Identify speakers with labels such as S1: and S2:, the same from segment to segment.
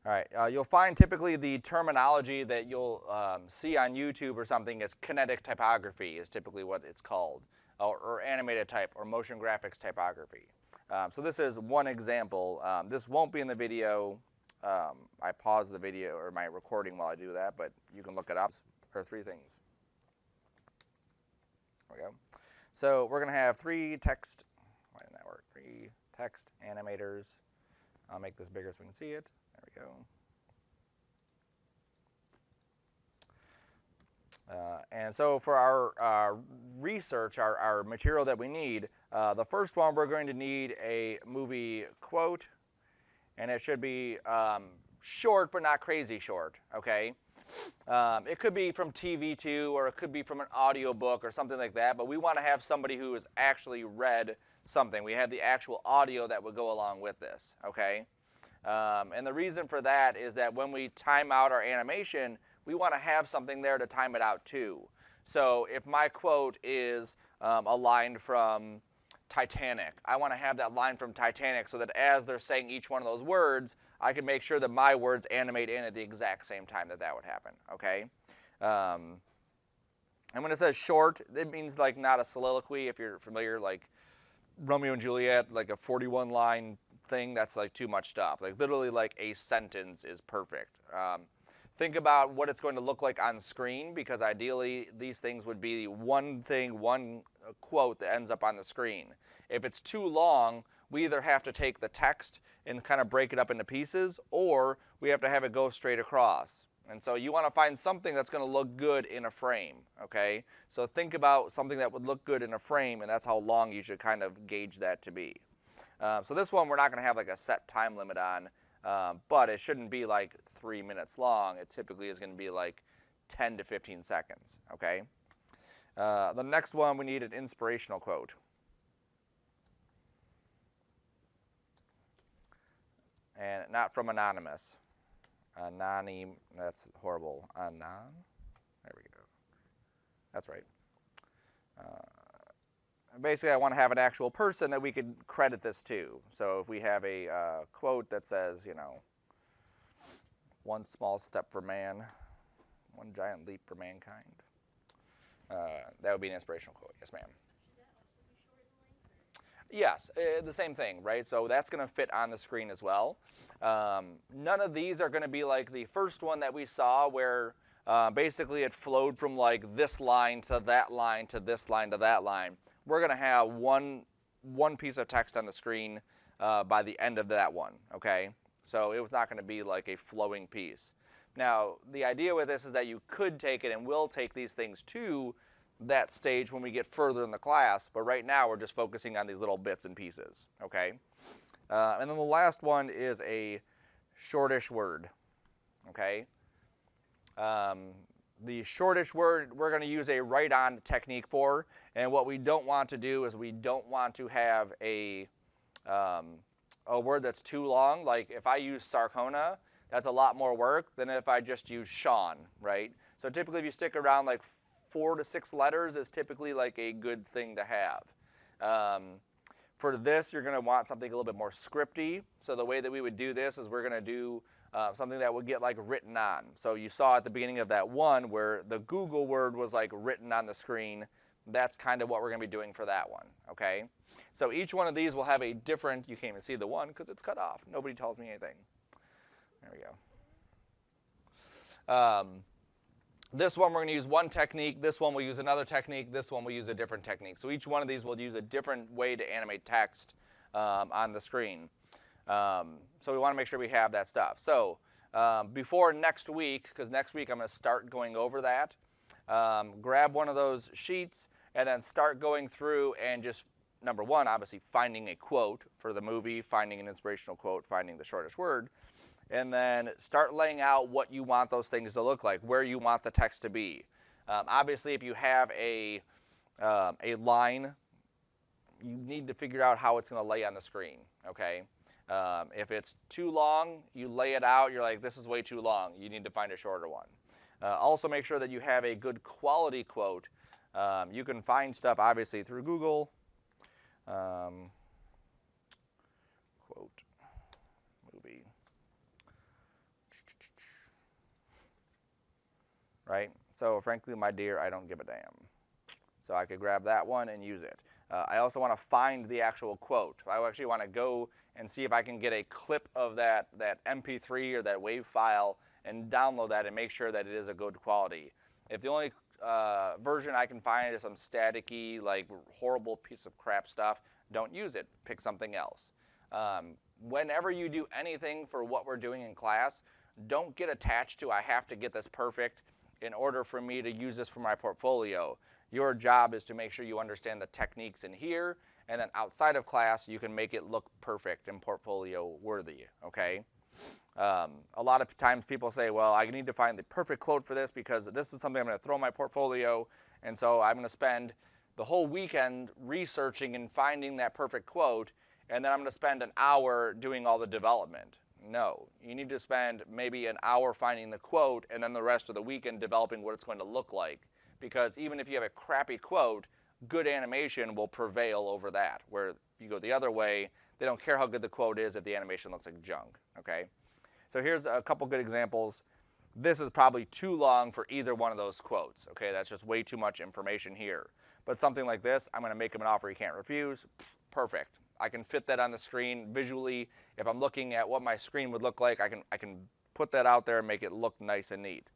S1: All right, you'll find typically the terminology that you'll see on YouTube or something is kinetic typography is typically what it's called, or animated type or motion graphics typography. So this is one example. This won't be in the video. I pause the video or my recording while I do that, but you can look it up. There are three things. There we go. So we're going to have three text animators. I'll make this bigger so we can see it. There we go. And so for our research, our material that we need, the first one we're going to need a movie quote, and it should be short but not crazy short, okay? It could be from TV too, or it could be from an audio book or something like that, but we want to have somebody who has actually read something. We have the actual audio that would go along with this, okay? And the reason for that is that when we time out our animation, we want to have something there to time it out too. So if my quote is a line from Titanic, I want to have that line from Titanic so that as they're saying each one of those words, I can make sure that my words animate in at the exact same time that that would happen, okay? And when it says short, it means like not a soliloquy. If you're familiar, like Romeo and Juliet, like a 41-line thing, that's like too much stuff. Like literally like a sentence is perfect. Think about what it's going to look like on screen, because ideally these things would be one thing, one quote that ends up on the screen. If it's too long, we either have to take the text and kind of break it up into pieces, or we have to have it go straight across. And so you want to find something that's going to look good in a frame, okay? So think about something that would look good in a frame, and that's how long you should kind of gauge that to be. So this one we're not going to have like a set time limit on, but it shouldn't be like 3 minutes long. It typically is going to be like 10 to 15 seconds, okay? The next one, we need an inspirational quote. And not from anonymous. That's horrible. There we go. That's right. Basically, I want to have an actual person that we could credit this to. So if we have a quote that says, you know, one small step for man, one giant leap for mankind, that would be an inspirational quote. Yes, ma'am. Yes, the same thing, right? So that's going to fit on the screen as well. None of these are going to be like the first one that we saw where basically it flowed from like this line to that line to this line to that line. We're going to have one piece of text on the screen by the end of that one, okay? So it was not going to be like a flowing piece. Now, the idea with this is that you could take it, and will take these things to that stage when we get further in the class, but right now we're just focusing on these little bits and pieces, okay? And then the last one is a shortish word, okay? The shortish word we're going to use a write-on technique for, and what we don't want to do is we don't want to have a word that's too long. Like if I use Sarcona, that's a lot more work than if I just use Sean, right? So typically if you stick around like 4 to 6 letters is typically like a good thing to have. For this, you're going to want something a little bit more scripty. So the way that we would do this is we're going to do something that would get like written on. So you saw at the beginning of that one where the Google word was like written on the screen. That's kind of what we're going to be doing for that one, okay? So each one of these will have a different, you can't even see the one because it's cut off. Nobody tells me anything. There we go. This one we're going to use one technique, this one we'll use another technique, this one we'll use a different technique. So each one of these will use a different way to animate text on the screen. So we want to make sure we have that stuff. So before next week, because next week I'm going to start going over that, grab one of those sheets and then start going through and just, number one, obviously finding a quote for the movie, finding an inspirational quote, finding the shortest word, and then start laying out what you want those things to look like, where you want the text to be. Obviously, if you have a line, you need to figure out how it's going to lay on the screen, okay? If it's too long, you lay it out, you're like, this is way too long. You need to find a shorter one. Also make sure that you have a good quality quote. You can find stuff, obviously, through Google. Quote, movie. right? So frankly, my dear, I don't give a damn. So I could grab that one and use it. I also want to find the actual quote. I actually want to go and see if I can get a clip of that MP3 or that WAV file and download that and make sure that it is a good quality. If the only version I can find is some staticky, like horrible piece of crap stuff, don't use it. Pick something else. Whenever you do anything for what we're doing in class, don't get attached to I have to get this perfect in order for me to use this for my portfolio. Your job is to make sure you understand the techniques in here, and then outside of class, you can make it look perfect and portfolio worthy, okay? A lot of times people say, well, I need to find the perfect quote for this because this is something I'm going to throw in my portfolio, and so I'm going to spend the whole weekend researching and finding that perfect quote, and then I'm going to spend an hour doing all the development. No, you need to spend maybe an hour finding the quote and then the rest of the weekend developing what it's going to look like. Because even if you have a crappy quote, good animation will prevail over that. Where you go the other way, they don't care how good the quote is if the animation looks like junk, okay? So here's a couple good examples. This is probably too long for either one of those quotes, okay? That's just way too much information here. But something like this, I'm gonna make them an offer you can't refuse. Perfect. I can fit that on the screen visually. If I'm looking at what my screen would look like, I can put that out there and make it look nice and neat.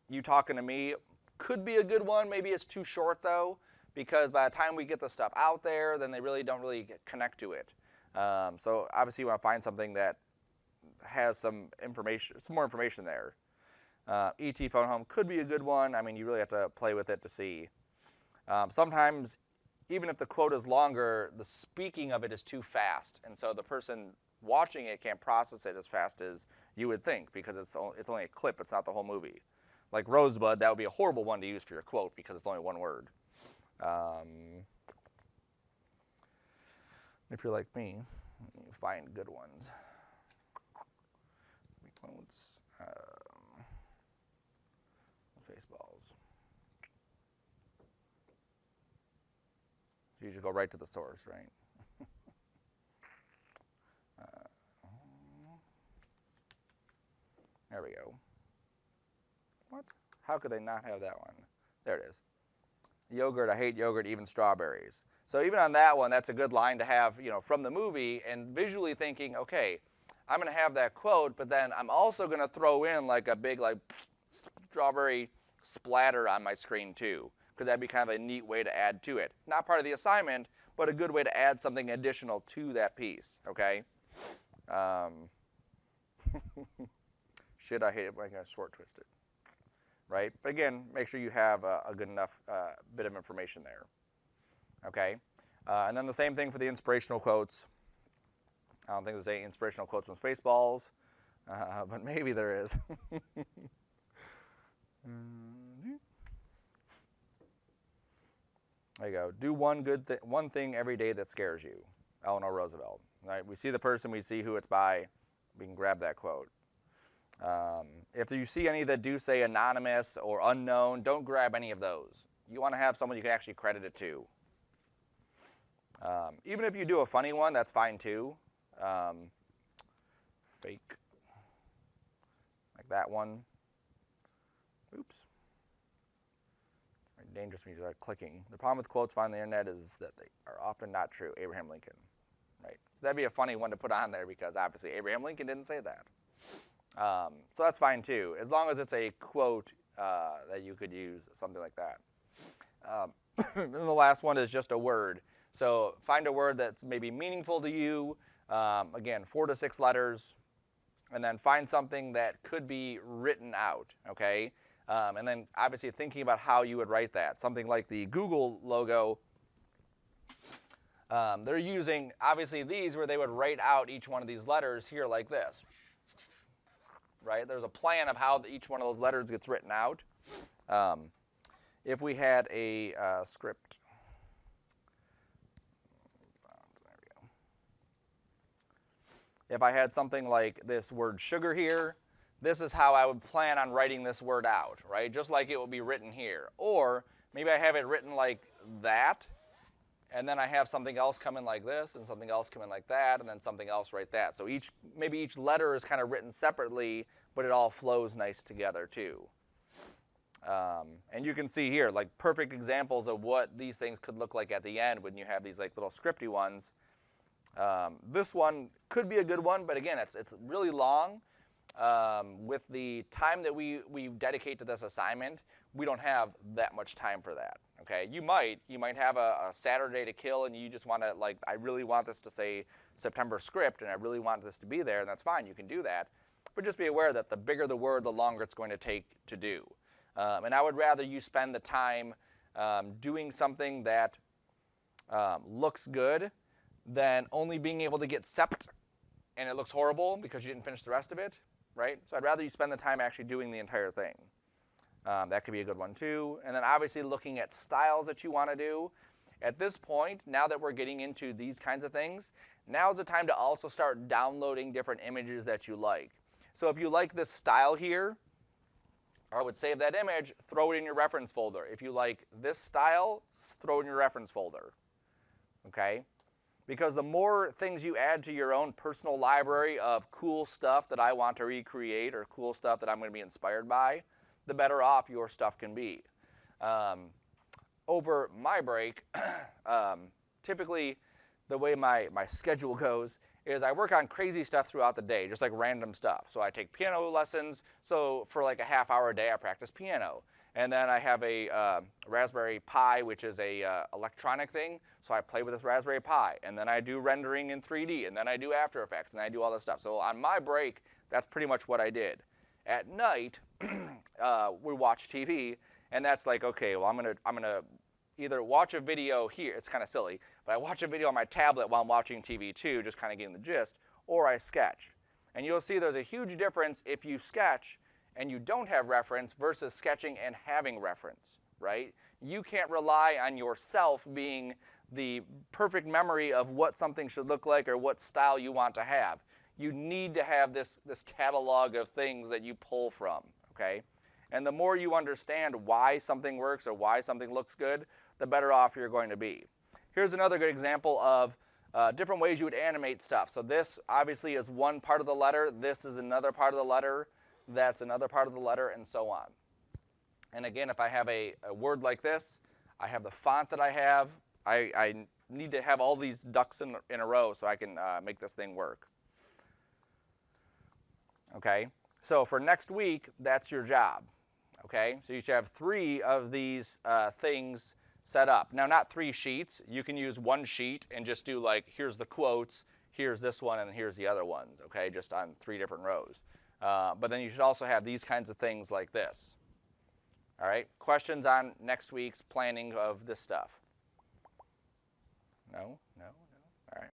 S1: You talking to me could be a good one. Maybe it's too short though, because by the time we get the stuff out there, then they really don't connect to it. So obviously you want to find something that has some information, some more information there. ET Phone Home could be a good one. I mean, you really have to play with it to see. Sometimes, even if the quote is longer, the speaking of it is too fast, and so the person watching it can't process it as fast as you would think because it's only a clip, it's not the whole movie. Like Rosebud, that would be a horrible one to use for your quote because it's only one word. If you're like me, you find good ones. Quotes, Spaceballs. You should go right to the source, right? There we go. What? How could they not have that one? There it is. Yogurt, I hate yogurt, even strawberries. So even on that one, that's a good line to have, you know, from the movie and visually thinking, okay, I'm going to have that quote, but then I'm also going to throw in like a big like strawberry splatter on my screen too, because that'd be kind of a neat way to add to it. Not part of the assignment, but a good way to add something additional to that piece, okay? Shit, I hate it when I get short twisted, right? But again, make sure you have a good enough bit of information there, okay? And then the same thing for the inspirational quotes. I don't think there's any inspirational quotes from Spaceballs, but maybe there is. There you go. Do one thing every day that scares you. Eleanor Roosevelt. Right? We see the person, we see who it's by. We can grab that quote. If you see any that do say anonymous or unknown, don't grab any of those. You want to have someone you can actually credit it to. Even if you do a funny one, that's fine too. Fake. Like that one. Oops. Dangerous when you start clicking. The problem with quotes found on the internet is that they are often not true. Abraham Lincoln, right? So that'd be a funny one to put on there because obviously Abraham Lincoln didn't say that. So that's fine too, as long as it's a quote that you could use, something like that. And then the last one is just a word. So find a word that's maybe meaningful to you. Again, 4 to 6 letters, and then find something that could be written out, okay? And then obviously thinking about how you would write that. Something like the Google logo, they're using obviously these where they would write out each one of these letters here like this, right? There's a plan of how each one of those letters gets written out. If we had a script, there we go. If I had something like this word sugar here, this is how I would plan on writing this word out, right? Just like it will be written here. Or maybe I have it written like that, and then I have something else come in like this, and something else come in like that, and then something else right that. So maybe each letter is kind of written separately, but it all flows nice together too. And you can see here, like perfect examples of what these things could look like at the end when you have these like little scripty ones. This one could be a good one, but again, it's really long. With the time that we dedicate to this assignment, we don't have that much time for that. Okay, you might have a Saturday to kill, and you just want to, like, I really want this to say September script, and I really want this to be there, and that's fine. You can do that, but just be aware that the bigger the word, the longer it's going to take to do. And I would rather you spend the time doing something that looks good than only being able to get sept and it looks horrible because you didn't finish the rest of it, right? So I'd rather you spend the time actually doing the entire thing. That could be a good one too. And then obviously looking at styles that you want to do. At this point, now that we're getting into these kinds of things, now is the time to also start downloading different images that you like. So if you like this style here, I would save that image, throw it in your reference folder. If you like this style, throw it in your reference folder, okay? Because the more things you add to your own personal library of cool stuff that I want to recreate or cool stuff that I'm going to be inspired by, the better off your stuff can be. Over my break, typically the way my schedule goes is I work on crazy stuff throughout the day, just like random stuff. So I take piano lessons, so for like a half-hour a day I practice piano. And then I have a Raspberry Pi, which is a electronic thing, so I play with this Raspberry Pi. And then I do rendering in 3D, and then I do After Effects, and I do all this stuff. So on my break, that's pretty much what I did. At night, we watch TV, and that's like, okay, well, I'm gonna either watch a video here, it's kind of silly, but I watch a video on my tablet while I'm watching TV too, just kind of getting the gist, or I sketch. And you'll see there's a huge difference if you sketch and you don't have reference versus sketching and having reference, right? You can't rely on yourself being the perfect memory of what something should look like or what style you want to have. You need to have this catalog of things that you pull from, okay? And the more you understand why something works or why something looks good, the better off you're going to be. Here's another good example of different ways you would animate stuff. So this obviously is one part of the letter. This is another part of the letter. That's another part of the letter, and so on. And again, if I have a word like this, I have the font that I have. I need to have all these ducks in a row so I can make this thing work. Okay, so for next week, that's your job. Okay, so you should have 3 of these things set up. Now, not 3 sheets. You can use one sheet and just do like, here's the quotes, here's this one, and here's the other ones, okay, just on 3 different rows. But then you should also have these kinds of things like this. All right, questions on next week's planning of this stuff? No? No? No? All right.